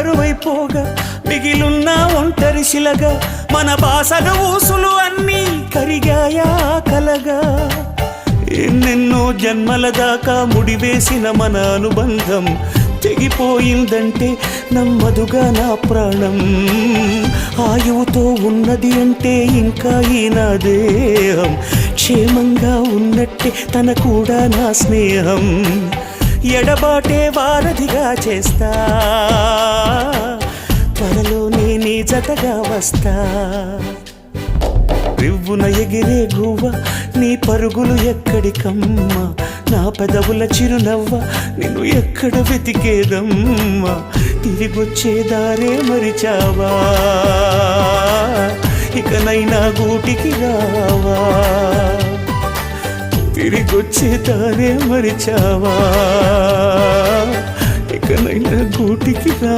బరువైపోగా మిగిలున్న ఒంటరి శిలగా మన బాసలు ఊసులు అన్నీ కరిగాయా కలగా ఎన్నెన్నో జన్మల దాకా ముడివేసిన మన అనుబంధం తెగిపోయిందంటే నమ్మదుగా నా ప్రాణం ఆయువుతో ఉన్నది అంటే ఇంకా ఈ నా దేహం క్షేమంగా ఉన్నట్టే తన కూడా నా స్నేహం ఎడబాటే వారధిగా చేస్తా త్వరలోనే నీ జతగా వస్తా రివ్వున ఎగిరే గువ్వ నీ పరుగులు ఎక్కడికమ్మా నా పెదవుల చిరునవ్వ నిన్ను ఎక్కడ వెతికేదమ్మా తిరిగొచ్చే దారే మరిచావా ఇకనైనా గూటికి రావా తిరిగొచ్చే దారే మరిచావా ఇకనైనా గూటికి రా